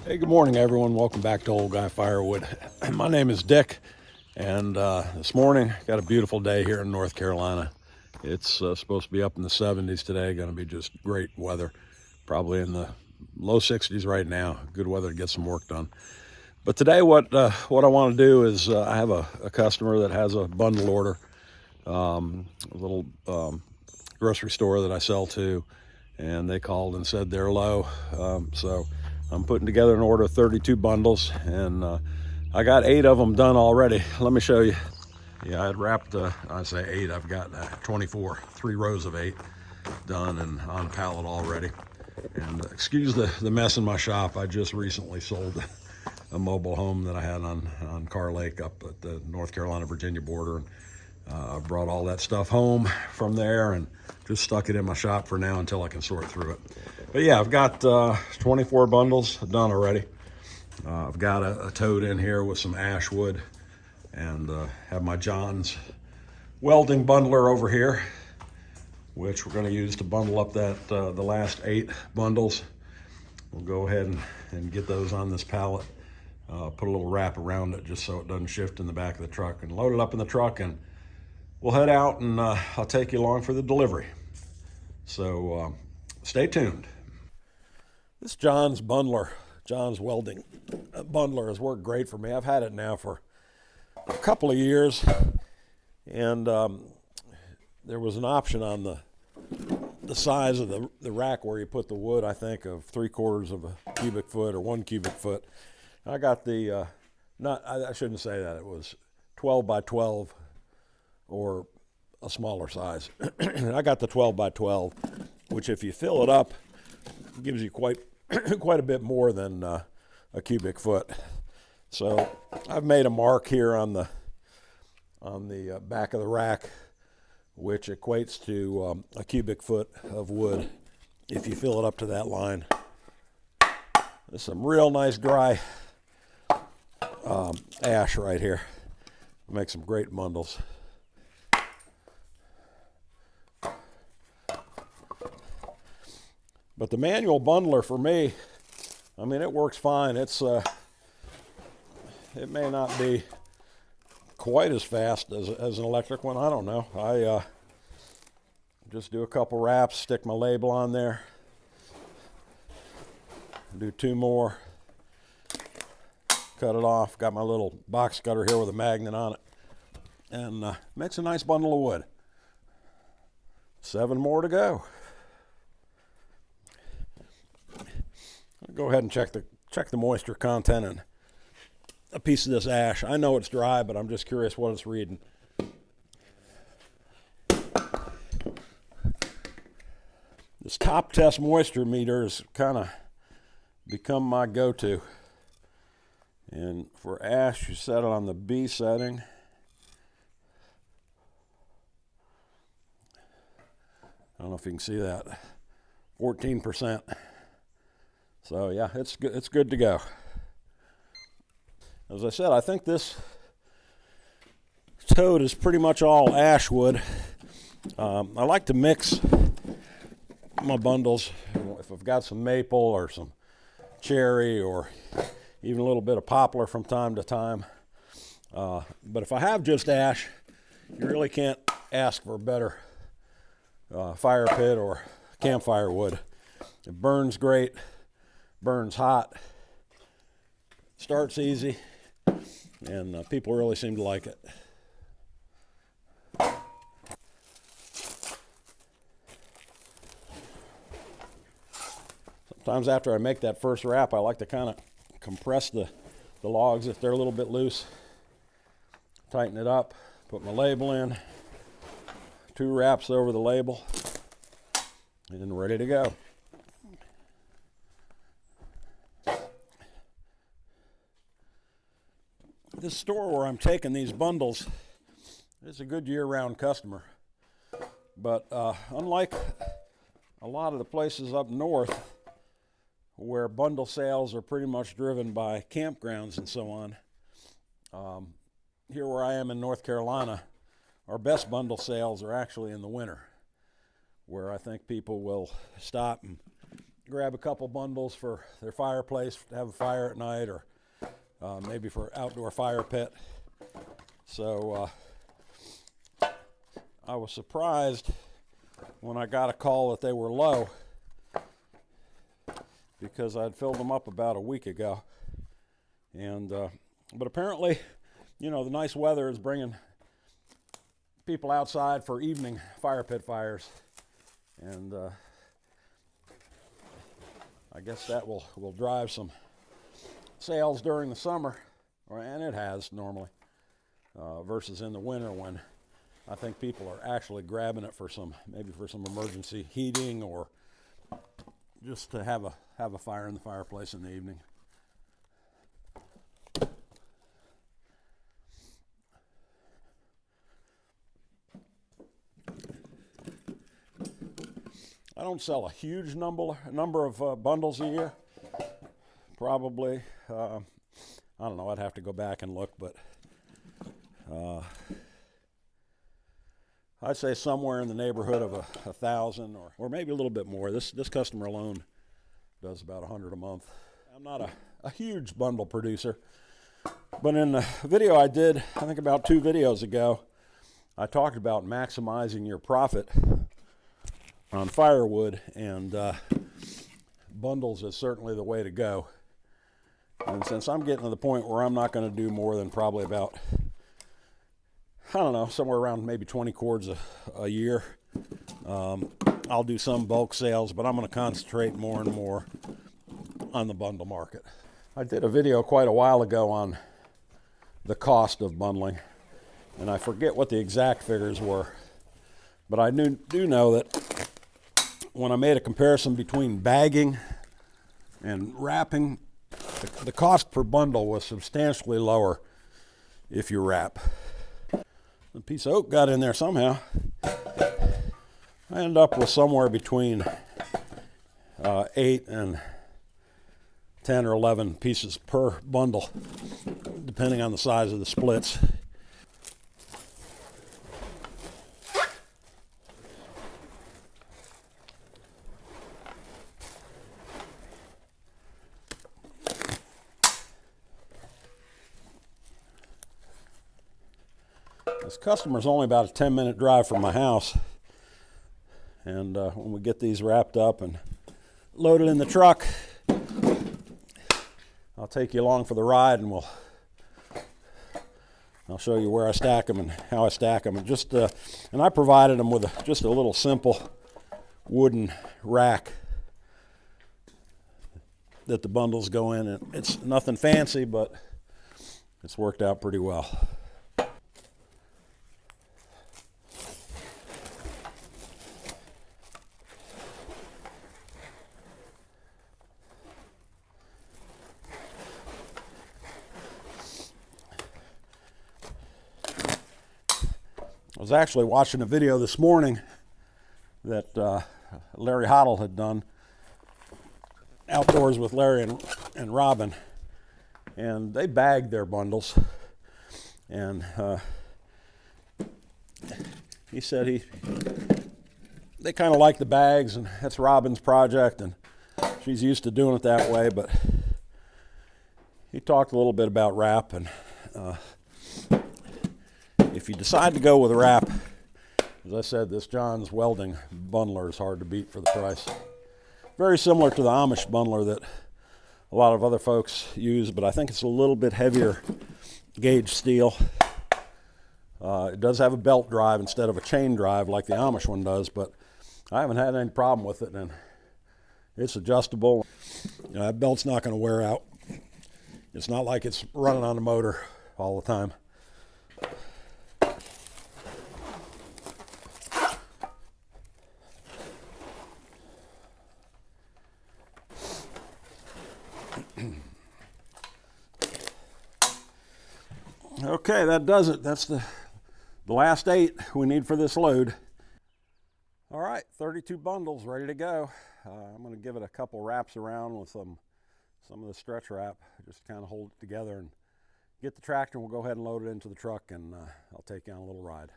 Hey, good morning, everyone. Welcome back to Old Guy Firewood. My name is Dick, and this morning got a beautiful day here in North Carolina. It's supposed to be up in the 70s today. Going to be just great weather. Probably in the low 60s right now. Good weather to get some work done. But today, what I want to do is I have a customer that has a bundle order, a little grocery store that I sell to, and they called and said they're low. So I'm putting together an order of 32 bundles, and I got 8 of them done already. Let me show you. Yeah, I had wrapped, I say 8, I've got 24, 3 rows of 8 done and on pallet already. And excuse the mess in my shop. I just recently sold a mobile home that I had on Carr Lake up at the North Carolina-Virginia border. I brought all that stuff home from there and just stuck it in my shop for now until I can sort through it. But yeah, I've got 24 bundles done already. I've got a tote in here with some ash wood, and have my John's welding bundler over here, which we're going to use to bundle up that the last 8 bundles. We'll go ahead and get those on this pallet, put a little wrap around it just so it doesn't shift in the back of the truck, and load it up in the truck, and we'll head out, and I'll take you along for the delivery. So stay tuned. This John's welding bundler has worked great for me. I've had it now for a couple of years, and there was an option on the size of the rack where you put the wood, I think, of 3/4 of a cubic foot or 1 cubic foot. I got the, I shouldn't say that, it was 12 by 12 or a smaller size. I got the 12 by 12, which if you fill it up, gives you quite a bit more than a cubic foot. So I've made a mark here on the back of the rack, which equates to a cubic foot of wood if you fill it up to that line. There's some real nice dry ash right here. Make some great bundles. But the manual bundler for me, I mean, it works fine. It's it may not be quite as fast as an electric one. I don't know. I just do a couple wraps, stick my label on there, do 2 more, cut it off. Got my little box cutter here with a magnet on it, and makes a nice bundle of wood. 7 more to go. I'll go ahead and check the moisture content in a piece of this ash. I know it's dry, but I'm just curious what it's reading. This Top Test moisture meter has kind of become my go-to. And for ash, you set it on the B setting. I don't know if you can see that. 14%. So yeah, it's good to go. As I said, I think this tote is pretty much all ash wood. I like to mix my bundles. If I've got some maple or some cherry or even a little bit of poplar from time to time. But if I have just ash, you really can't ask for a better fire pit or campfire wood. It burns great. Burns hot, starts easy, and people really seem to like it. Sometimes after I make that first wrap, I like to kind of compress the logs if they're a little bit loose, tighten it up, put my label in, 2 wraps over the label, and ready to go. This store where I'm taking these bundles is a good year-round customer, but unlike a lot of the places up north where bundle sales are pretty much driven by campgrounds and so on, here where I am in North Carolina, our best bundle sales are actually in the winter, where I think people will stop and grab a couple bundles for their fireplace to have a fire at night, or maybe for outdoor fire pit. So I was surprised when I got a call that they were low, because I'd filled them up about a week ago. And but apparently, you know, the nice weather is bringing people outside for evening fire pit fires, and I guess that will drive some sales during the summer, and it has normally, versus in the winter, when I think people are actually grabbing it for maybe for some emergency heating, or just to have a fire in the fireplace in the evening. I don't sell a huge number of bundles a year. Probably, I don't know, I'd have to go back and look, but I'd say somewhere in the neighborhood of 1,000, or maybe a little bit more. This customer alone does about 100 a month. I'm not a huge bundle producer, but in the video I did, I think about 2 videos ago, I talked about maximizing your profit on firewood, and bundles is certainly the way to go. And since I'm getting to the point where I'm not going to do more than probably about, I don't know, somewhere around maybe 20 cords a year, I'll do some bulk sales, but I'm going to concentrate more and more on the bundle market. I did a video quite a while ago on the cost of bundling, and I forget what the exact figures were, but I do know that when I made a comparison between bagging and wrapping, the cost per bundle was substantially lower if you wrap. The piece of oak got in there somehow. I ended up with somewhere between 8 and 10 or 11 pieces per bundle, depending on the size of the splits. This customer's only about a 10-minute drive from my house, and when we get these wrapped up and loaded in the truck, I'll take you along for the ride, and I'll show you where I stack them and how I stack them. And I provided them with just a little simple wooden rack that the bundles go in, and it's nothing fancy, but it's worked out pretty well. I was actually watching a video this morning that Larry Hoddle had done, Outdoors with Larry and Robin, and they bagged their bundles, and he said they kind of like the bags, and that's Robin's project, and she's used to doing it that way, but he talked a little bit about wrap, and if you decide to go with a wrap, as I said, this John's Welding bundler is hard to beat for the price. Very similar to the Amish bundler that a lot of other folks use, but I think it's a little bit heavier gauge steel. It does have a belt drive instead of a chain drive like the Amish one does, but I haven't had any problem with it, and it's adjustable. You know, that belt's not going to wear out. It's not like it's running on the motor all the time. Okay, that does it. That's the last 8 we need for this load. All right, 32 bundles ready to go. I'm going to give it a couple wraps around with some of the stretch wrap, just to kind of hold it together and get the tractor. We'll go ahead and load it into the truck, and I'll take you on a little ride.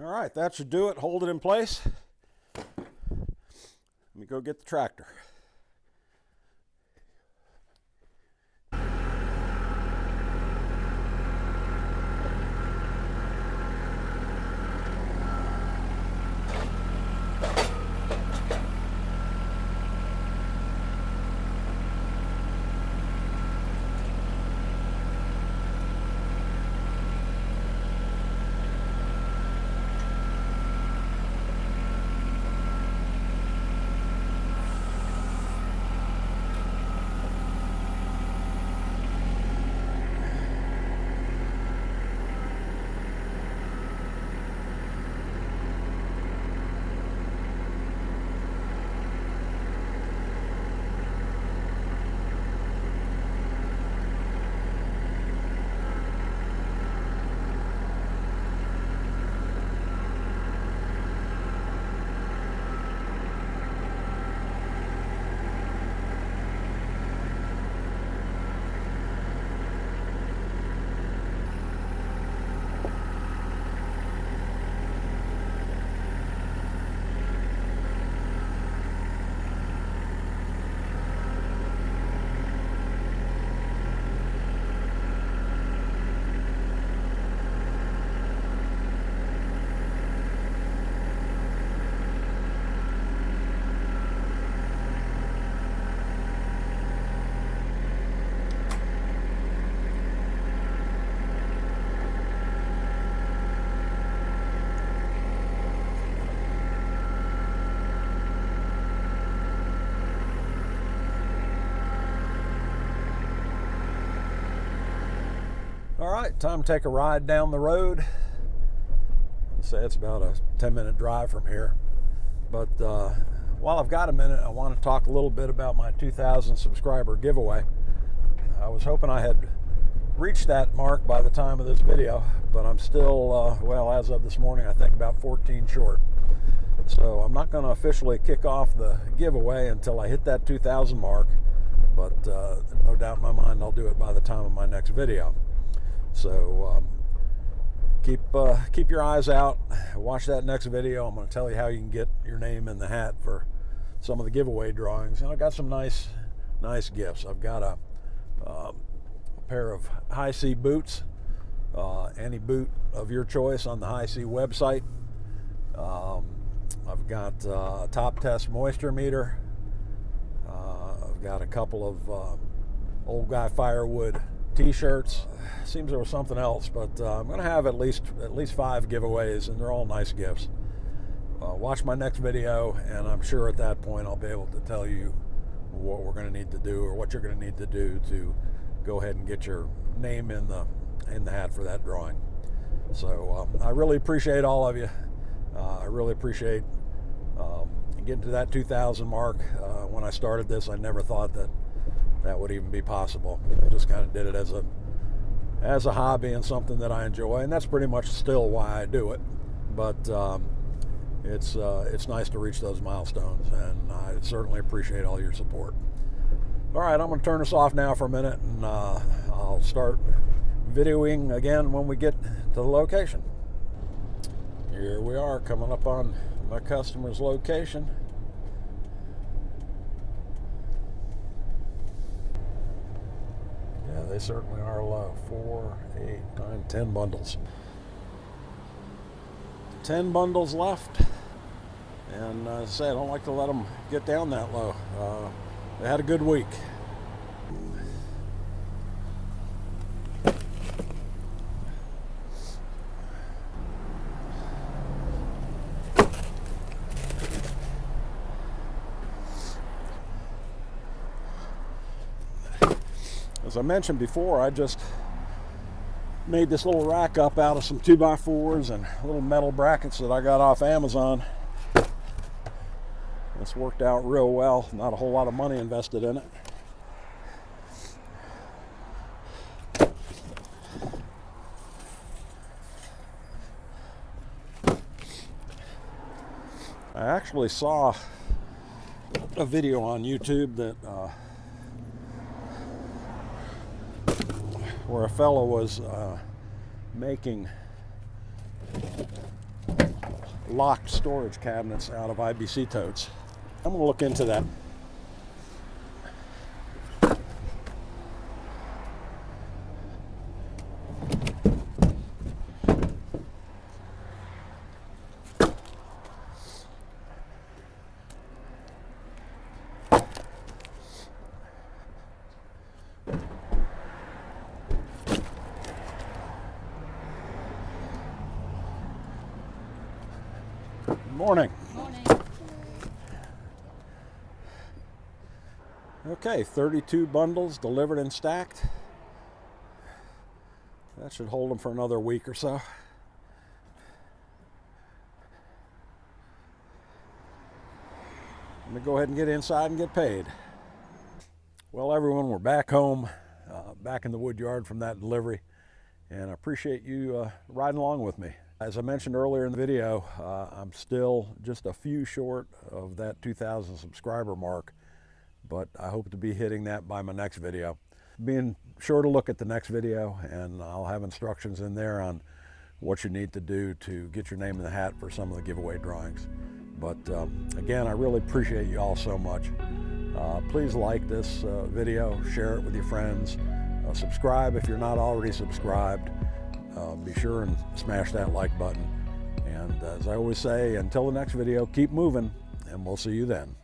All right, that should do it. Hold it in place. Let me go get the tractor. All right, time to take a ride down the road. I'll say it's about a 10-minute drive from here. But while I've got a minute, I want to talk a little bit about my 2,000 subscriber giveaway. I was hoping I had reached that mark by the time of this video, but I'm still, well, as of this morning, I think about 14 short. So I'm not going to officially kick off the giveaway until I hit that 2,000 mark, but no doubt in my mind I'll do it by the time of my next video. So keep your eyes out. Watch that next video. I'm going to tell you how you can get your name in the hat for some of the giveaway drawings. And I got some nice gifts. I've got a pair of Hi-C boots, any boot of your choice on the Hi-C website. I've got a Top Test moisture meter. I've got a couple of Old Guy Firewood t-shirts. Seems there was something else, but I'm going to have at least 5 giveaways, and they're all nice gifts. Watch my next video, and I'm sure at that point I'll be able to tell you what we're going to need to do, or what you're going to need to do to go ahead and get your name in the hat for that drawing. So I really appreciate all of you. I really appreciate getting to that 2,000 mark. When I started this, I never thought that would even be possible. I just kind of did it as a hobby and something that I enjoy, and that's pretty much still why I do it. But it's nice to reach those milestones, and I certainly appreciate all your support. All right, I'm going to turn this off now for a minute, and I'll start videoing again when we get to the location. Here we are, coming up on my customer's location. Yeah, they certainly are low. 4, 8, 9, 10 bundles. 10 bundles left. And as I say, I don't like to let them get down that low. They had a good week. As I mentioned before, I just made this little rack up out of some 2x4s and little metal brackets that I got off Amazon. This worked out real well. Not a whole lot of money invested in it. I actually saw a video on YouTube that where a fellow was making locked storage cabinets out of IBC totes. I'm going to look into that. Morning. Morning. Okay, 32 bundles delivered and stacked. That should hold them for another week or so. Let me go ahead and get inside and get paid. Well, everyone, we're back home, back in the wood yard from that delivery, and I appreciate you riding along with me. As I mentioned earlier in the video, I'm still just a few short of that 2,000 subscriber mark, but I hope to be hitting that by my next video. Being sure to look at the next video, and I'll have instructions in there on what you need to do to get your name in the hat for some of the giveaway drawings. But again, I really appreciate you all so much. Please like this video, share it with your friends, subscribe if you're not already subscribed. Be sure and smash that like button. And as I always say, until the next video, keep moving, and we'll see you then.